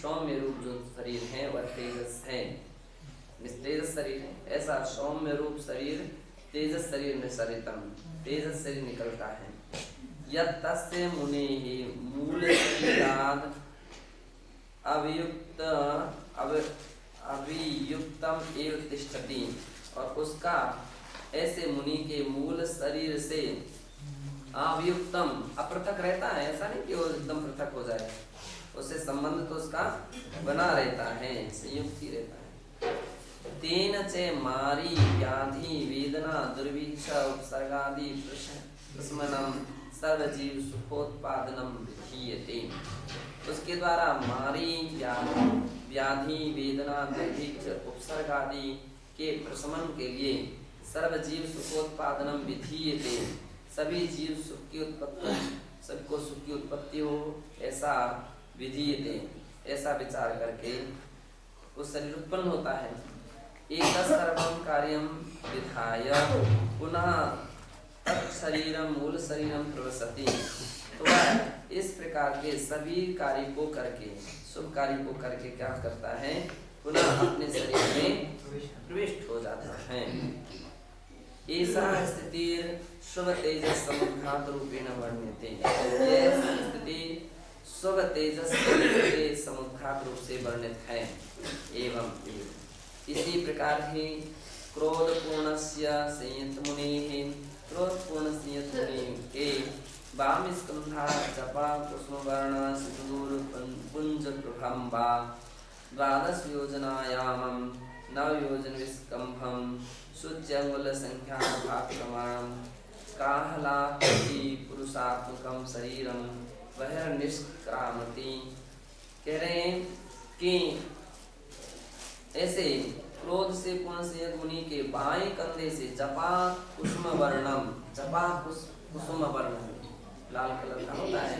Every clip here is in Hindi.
सौम्य रूप जो शरीर है वह तेजस है, तेजस शरीर है। ऐसा सौम्य रूप शरीर तेजस शरीर में सरितम, तेजस शरीर निकलता है। यत् तस्य मुनेः मूल शरीराद अवियुक्तम एव तिष्ठति, और उसका ऐसे मुनि के मूल शरीर से अवियुक्तम अपृथक रहता है। ऐसा नहीं कि वो एकदम पृथक हो जाए, उससे संबंध तो उसका बना रहता है, संयुक्त ही रहता है। तेन च मारी व्याधि वेदना दुर्भिक्षा उपसर्गादि प्रशमनम सर्वजीव सुखोत्पादनम विधीयते। उसके द्वारा मारी व्याधि वेदना दुर्भिक्ष उपसर्ग आदि के प्रशमन के लिए सर्वजीव सुखोत्पादनम विधीयते, सभी जीव सुख की उत्पत्ति, सबको सुख की उत्पत्ति हो ऐसा विधीयते, ऐसा विचार करके वो शरीर उत्पन्न होता है। एक सर्वं कार्यम विधाय पुनः तत्शरीरम मूल शरीरम प्रविशति, तो वह इस प्रकार के सभी कार्य को करके, शुभ कार्य को करके क्या करता है, पुनः अपने शरीर में प्रविष्ट हो जाता है। ऐसा स्थिति शुभ तेजस समुद्घात रूपेण वर्ण्यते, यह स्थिति शुभ तेजस के समुद्घात रूप से वर्णित है। एवं इसी प्रकार ही क्रोध पूर्णस्य संयत मुनेः, क्रोध पूर्ण संयत मुनि के वाम स्कंधा जपा कुसुम वर्ण सिंदूर पुंज प्रभम वा द्वादश योजनायामं नव योजन विस्कंभम सूच्यंगुल संख्या भाग प्रमाणम काहलाकृति पुरुषात्मकम शरीरम बहिर्निष्क्रामति। कह रहे हैं कि ऐसे क्रोध से पूर्ण संयत मुनि के बाएं कंधे से जपा कुसुम वर्णम, जपा कुसुम वर्ण लाल कलर का होता है,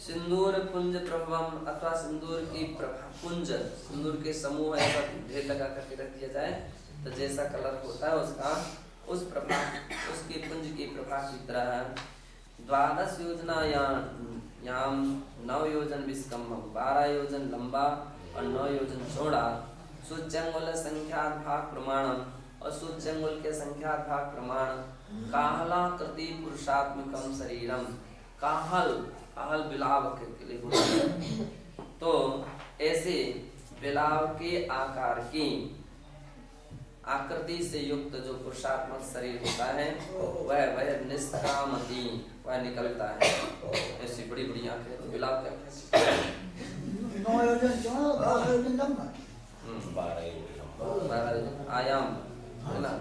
सिंदूर पुंज प्रभवम अथवा सिंदूर की प्रभा पुंज, सिंदूर के समूह ऐसा ढेर लगा करके रख दिया जाए तो जैसा कलर होता है उसका, उस प्रभा, उसके पुंज की प्रभा की तरह द्वादश योजना याम 9 योजन विस्कंभम, 12 योजन लंबा और 9 योजन चौड़ा, सूच्यंगुल संख्यात भाग प्रमाणम, और सूच्यंगुल के संख्यात भाग प्रमाण काहलाकृति पुरुषात्मकम शरीरम, काहल बिलाव के लिए बोलते हैं, तो ऐसे बिलाव के आकार की आकृति से युक्त जो पुरुषात्मक शरीर होता है वह निष्क्रामति, वह निकलता है। ऐसी बड़ी बड़ी आंखें, तो बिलाव क्या आयाम है ना,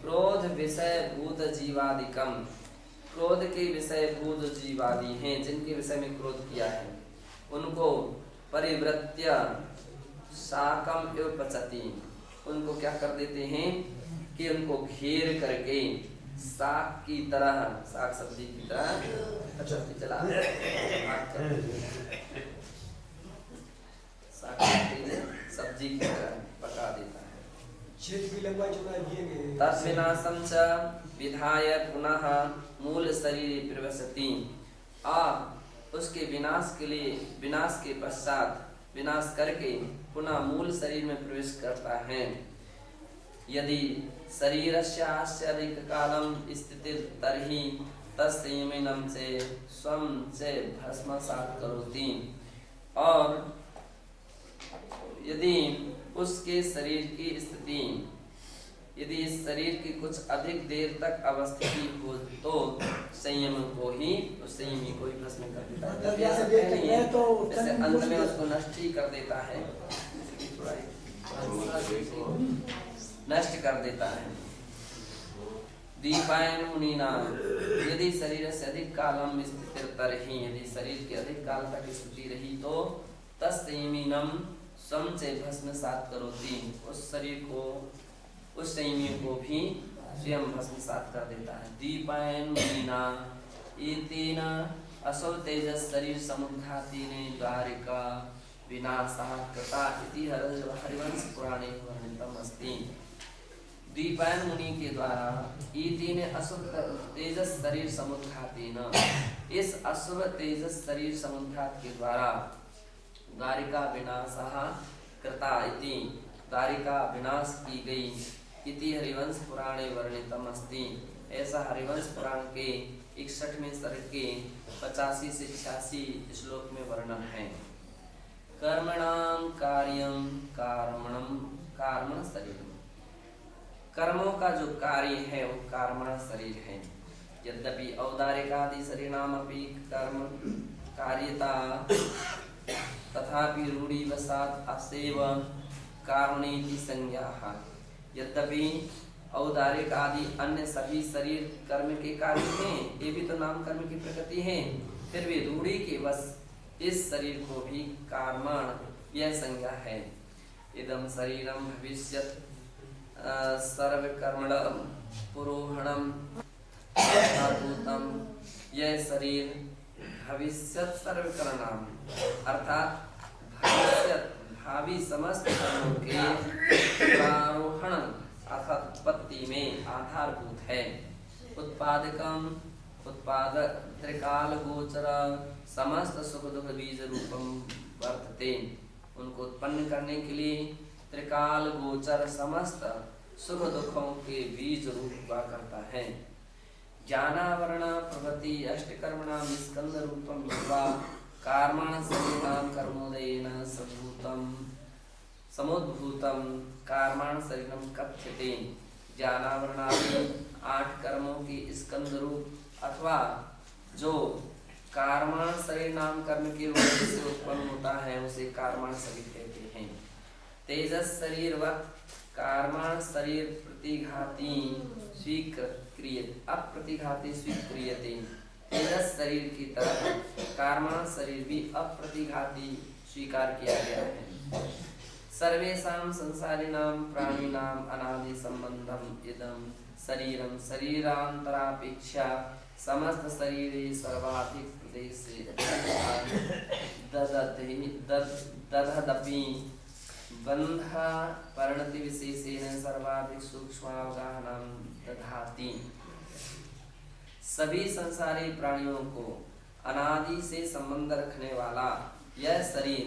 क्रोध विषय भूत जीवादिकम, क्रोध के विषय भूत जीवादि हैं, जिनके विषय में क्रोध किया है उनको परिवृत्य साकम एव पचति, उनको क्या कर देते हैं कि उनको घेर करके साग की तरह, साग सब्जी की तरह चला सब्जी की तरह पका देता है। तद्विनाशं च विधाय पुनः मूल शरीर प्रविशति, और उसके विनाश के लिए, विनाश के पश्चात विनाश करके पुनः मूल शरीर में प्रवेश करता है। यदि शरीरस्य अधिक कालम स्थिति तर्हि तस्यैमिनं से स्वं से भस्मसात् करोति, और यदि उसके शरीर की स्थिति, यदि इस शरीर की कुछ अधिक देर तक अवस्थिति हो तो संयम को ही, उस संयमी को ही भस्म कर देता है, जैसे अंत में उसको नष्ट ही कर देता है, नष्ट कर देता है। दीपायन मुनीना, यदि शरीर से अधिक कालम स्थिति तरहि, यदि शरीर के अधिक काल तक स्थिति रही तो तस्यैमिनं स्वं से भस्मसात् करोति, उस शरीर को, उस संयमी को भी स्वयं भस्मसात् कर देता है। दीपायन मुनीना एतेन असौ तेजस शरीर समुद्घातेन द्वारिका विनाशः कृता इति हरिवंश पुराणे वर्णितम् अस्ति। दीपायन मुनि के द्वारा एतेन असौ तेजस शरीर समुद्घातेन, इस अशुभ तेजस शरीर समुद्रात के द्वारा द्वारिका विनाशः कृता इति, द्वारिका विनाश की गई इति हरिवंश पुराणे वर्णितम अस्ति। ऐसा हरिवंश पुराण के 61वें सर्ग के 85 से 86 श्लोक में वर्णन है। कर्मणाम कार्यम कार्मण शरीर, कर्मों का जो कार्य है वो कार्मण शरीर है। यद्यपि औदारिकादि शरीरामपि कर्म कार्यता तथापि रूढ़िवशात् असेव कारणेति संज्ञा। यद्यपि औदारिक आदि अन्य सभी शरीर कर्म के कार्य हैं, ये भी तो नाम कर्म की प्रकृति है, फिर भी रूढ़ी के वश इस शरीर को भी कार्मण यह संज्ञा है। इदम शरीरम भविष्यत् सर्वकर्मणं पुरोहणम भूतम, यह शरीर भविष्यत् सर्वकर्मणाम अर्थात भविष्यत् भावी समस्त कर्मों के प्रारोहण अर्थात उत्पत्ति में आधारभूत है। उत्पादकम उत्पादक त्रिकाल गोचर समस्त सुख दुख बीज रूपम वर्तते, उनको उत्पन्न करने के लिए त्रिकाल गोचर समस्त सुख दुखों के बीज रूप हुआ करता है। ज्ञानावरण प्रभृति अष्टकर्मणां स्कंद रूपम युवा कार्मण शरीराम कर्मोदयेन समुद्भूतम कार्मण शरीरम कथ्यते। ज्ञानावरणादि 8 कर्मों की स्कंद रूप अथवा जो कार्मण शरीर नाम कर्म के रूप से उत्पन्न होता है उसे कार्मण शरीर कहते हैं। तेजस शरीरवत् कार्मण शरीर प्रतिघाती अप्रतिघाती स्वीक्रियते। तेजस शरीर की तरह कार्मण शरीर भी अप्रतिघाती स्वीकार किया गया है। सर्वेषां संसारिणां प्राणिनां अनादि संबंधम इदं शरीरम शरीरांतरापेक्षा समस्त शरीरे सर्वाधिक प्रदेशे ददति बंध परिणति विशेषेण सर्वाधिक सूक्ष्मावगाहनं दधाति। सभी संसारी प्राणियों को अनादि से संबंध रखने वाला यह शरीर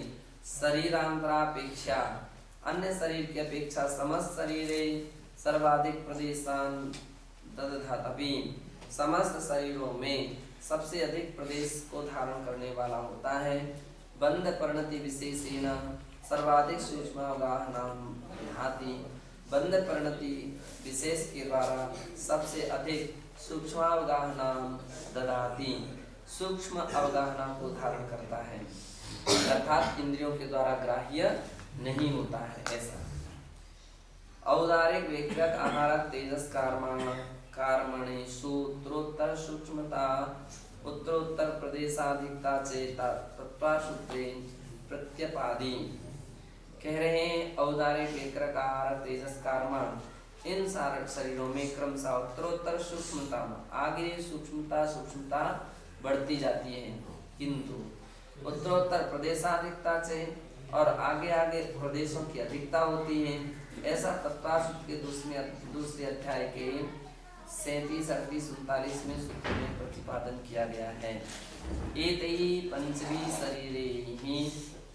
शरीरांतरापेक्षा अन्य शरीर की अपेक्षा समस्त शरीरे सर्वाधिक प्रदेशान ददधाति, समस्त शरीरों में सबसे अधिक प्रदेश को धारण करने वाला होता है। बंध परिणति विशेषेण सर्वाधिक सूक्ष्मावगाहनं दधाति, बंध परिणति विशेष के द्वारा सबसे अधिक सूक्ष्मावगाहनं दधाति, सूक्ष्म अवगाहना को धारण करता है अर्थात इंद्रियों के द्वारा ग्राह्य नहीं होता है। ऐसा औदारिक व्यक्तिगत आहारक तेजस कार्मणे सूत्रोत्तर सूक्ष्मता उत्तरोत्तर प्रदेशाधिकता चेता तत्वासूत्रे प्रत्यपादि। कह रहे हैं औदारिक व्यक्तिगत आहारक तेजस कार्मण इन सारे शरीरों में क्रमशः उत्तरोत्तर सूक्ष्मता आगे सूक्ष्मता बढ़ती जाती है, किंतु उत्तरोत्तर प्रदेशाधिकता से और आगे आगे प्रदेशों की अधिकता होती है। ऐसा तत्वासूत्र के दूसरे अध्याय के 37, 38, 39 में सूत्र में प्रतिपादन किया गया है। एतैः पंचभी शरीरे ही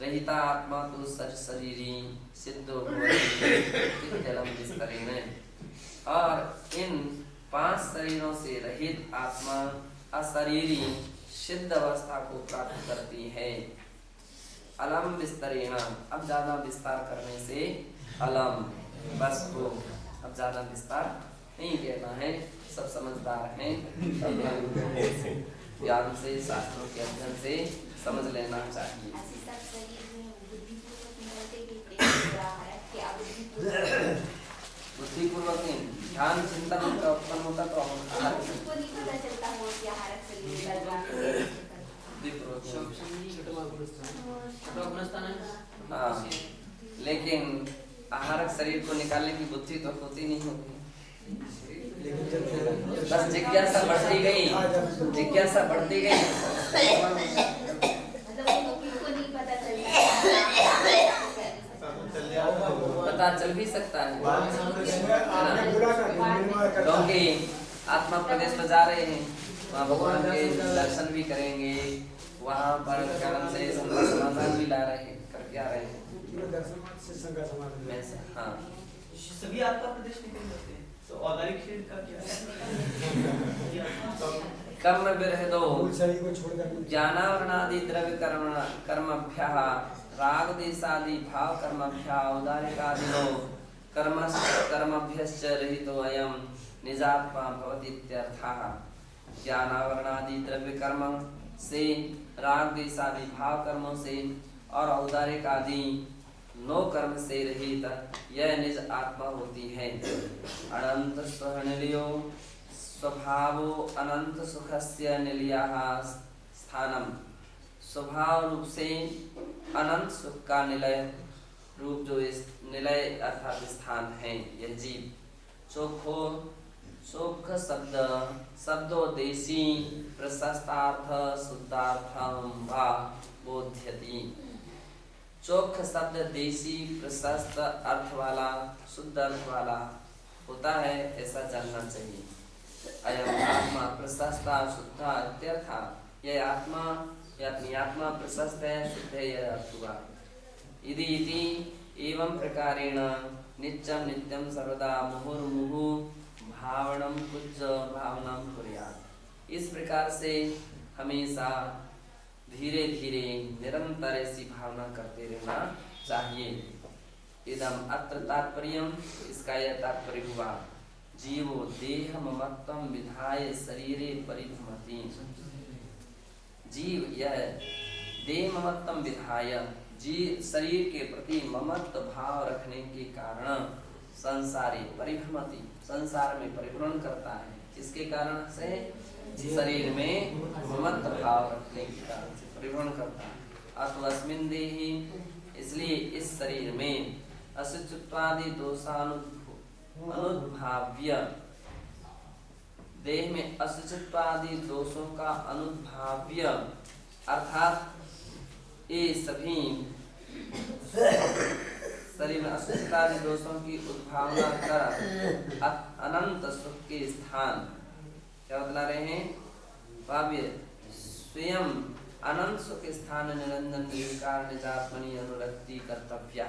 रहिता आत्मा तो शरीरी सिद्धो भवति जलम विस्तरेण। और इन 5 शरीरों से रहित आत्मा अशरीरी सिद्ध अवस्था को प्राप्त करती है। अलम विस्तरेण, अब ज्यादा विस्तार करने से अलम बस को अब ज्यादा विस्तार नहीं कहना है। सब समझदार हैं, ज्ञान से शास्त्रों के अध्ययन से समझ लेना चाहिए। बुद्धिपूर्वक ध्यान चिंतन का उत्पन्न होता तो हाँ, लेकिन आहारक शरीर को निकालने की बुद्धि तो होती नहीं होती। बस जिज्ञासा बढ़ती गई पता चल भी सकता है क्योंकि आत्मा प्रदेश में जा रहे हैं वहाँ भगवान के दर्शन भी करेंगे, वहाँ पर कर्म से समाधान भी ला रहे हैं, करके आ रहे हैं। हाँ, सभी आत्मा प्रदेश निकल जाते हैं, तो औदारिक शरीर का क्या है? कर्म विरहितो ज्ञानावरणादि द्रव्य कर्मभ्यः राग देशादि भाव कर्मभ्यः औदारिकादिनो कर्मभ्यश्च रहितो अयं निजात्मा भवति इत्यर्थः। ज्ञानावरणादि द्रव्य कर्म से, राग देशादि भाव कर्मों से और औदारिक आदि 9 कर्म से रहित यह निज आत्मा होती है। अनंत स्वनिलयो स्वभावो अनंत सुखस्य निलयः स्थानम। स्वभाव रूप से अनंत सुख का निलय रूप जो इस निलय अर्थात स्थान है यह जीव। चोखो सुख शब्दो देशी प्रशस्तार्थ शुद्धार्थम वा बोध्यति। चोख शब्द देशी प्रशस्त अर्थ वाला शुद्ध अर्थ वाला होता है, ऐसा जानना चाहिए। अयम आत्मा प्रशस्ता शुद्धा इत्यर्था। यह आत्मा, यह अपनी आत्मा प्रशस्त है, शुद्ध है, यह अर्थ हुआ। इति एवं प्रकारेण नित्यं नित्यं सर्वदा मुहुर्मुहु भावनम कुछ भावनम कुर्यात्। इस प्रकार से हमेशा धीरे धीरे निरंतर ऐसी भावना करते रहना चाहिए। इदम अत्र तात्पर्यम, इसका यह तात्पर्य हुआ जीवो देह ममत्वं विधाय शरीरे परिभ्रमति। जीव यह देह ममत्वं विधाय शरीर के प्रति ममत्व भाव रखने के कारण संसारी परिभ्रमति, संसार में परिभ्रमण करता है। किसके कारण से? शरीर में ममत्व भाव रखने के कारण से परिभ्रमण करता है। अथवस्मिन् देहि, इसलिए इस शरीर में अशुचित्वादि अनुद्भाव्य, देह में अशुचित्वादि दोषों का अनुद्भाव्य अर्थात ये सभी शरीर में अशुचित्वादि दोषों की उद्भावना कर अनंत सुख के स्थान, क्या बतला रहे हैं? भाव्य स्वयं अनंत सुख स्थान निरंजन निर्विकार निजात्मनि अनुरक्ति कर्तव्य।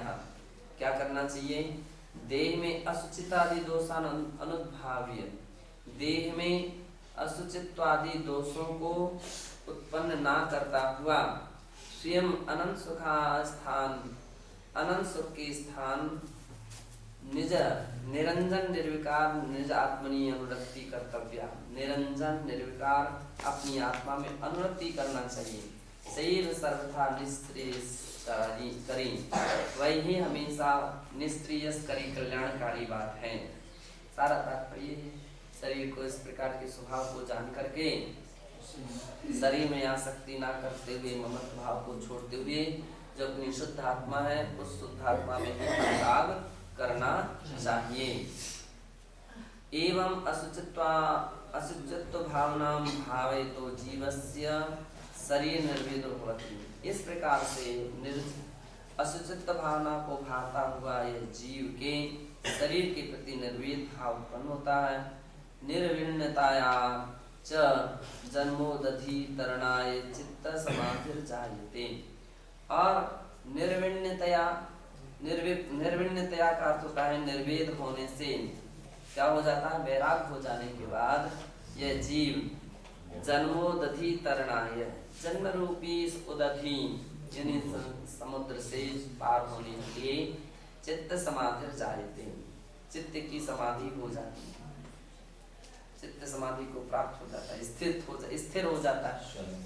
क्या करना चाहिए? देह में अशुचितादि दोषान अनुद्भाव्य, देह में अशुचित्वादि दोषों को उत्पन्न ना करता हुआ स्वयं अनंत सुखास्थान, अनंत सुख के स्थान निज निरंजन निर्विकार निज आत्मनि अनुरक्ति कर्तव्य। निरंजन निर्विकार अपनी आत्मा में अनुरक्ति करना चाहिए। शरीर सर्वथा निष्क्रिय करी, वही हमेशा निष्क्रिय करी कल्याणकारी बात है। सारा तात्पर्य है शरीर को इस प्रकार के स्वभाव को जान करके शरीर में आसक्ति ना करते हुए ममत्व भाव को छोड़ते हुए जो अपनी शुद्ध आत्मा है उस शुद्ध आत्मा में ही त्याग करना चाहिए। एवं अशुचित्व भावना भावे तो जीवस्य शरीर निर्वेदो भवति। इस प्रकार से अशुचित्व भावना को भाता हुआ यह जीव के शरीर के प्रति निर्वेद भाव उत्पन्न होता है। निर्विण्णताया च जन्मोदधि तरणाय चित्त समाधिर्जायते। और निर्विण्णतया का अर्थ होता है निर्वेद होने से क्या हो जाता है? वैराग हो जाने के बाद यह जीव जन्मोदधि तरणाय, जन्म रूपी उदधि यानी समुद्र से पार होने के लिए चित्त समाधि जायते, चित्त की समाधि हो जाती है, चित्त समाधि को प्राप्त हो जाता है, स्थिर हो जाता है।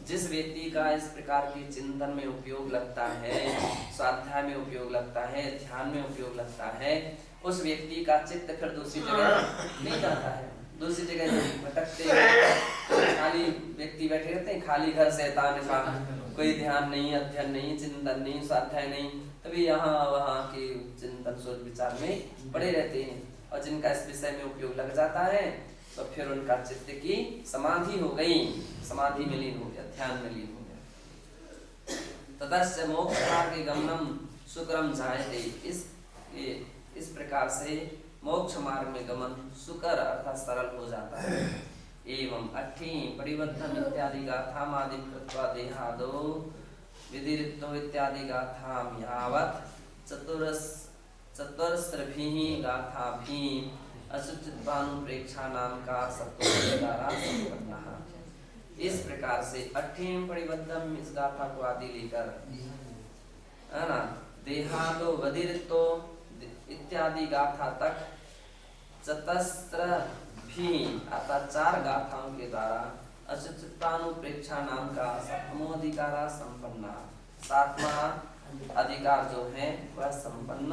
जिस व्यक्ति का इस प्रकार के चिंतन में उपयोग लगता है, स्वाध्याय में उपयोग लगता है, ध्यान में उपयोग लगता है, उस व्यक्ति का चित्त फिर दूसरी जगह नहीं जाता है। दूसरी जगह भटकते हैं, खाली व्यक्ति बैठे रहते हैं, खाली घर शैतान का, कोई ध्यान नहीं, अध्ययन नहीं, चिंतन नहीं, स्वाध्याय नहीं, तभी यहाँ वहाँ के चिंतन सोच विचार में पड़े रहते हैं। और जिनका इस विषय में उपयोग लग जाता है तो फिर उनका चित्त की समाधि हो गई, समाधि में लीन हो गया, ध्यान में लीन हो गया। ततश्च मोक्ष मार्गे गमनम सुकरम जायते। इस प्रकार से मोक्ष मार्ग में गमन सुकर अर्थात सरल हो जाता है। एवं अट्ठी परिवर्तन इत्यादि गाथामादि कृत्वा देहादो विधिरित्तो इत्यादि गाथाम यावत् चतुरस्रभिः गाथाभिः अशुचित्वानुप्रेक्षा नाम का सत्वद्वारा संपन्नः। इस प्रकार से अट्ठीम परिवर्तन इस गाथा को आदि लेकर है ना देहादो वधिरित्तो इत्यादि गाथा तक चतस्र भी अर्थात 4 गाथाओं के द्वारा अशुचित्वानुप्रेक्षा नाम का सप्तमोधिकारा संपन्न 7वां अधिकार जो है वह संपन्न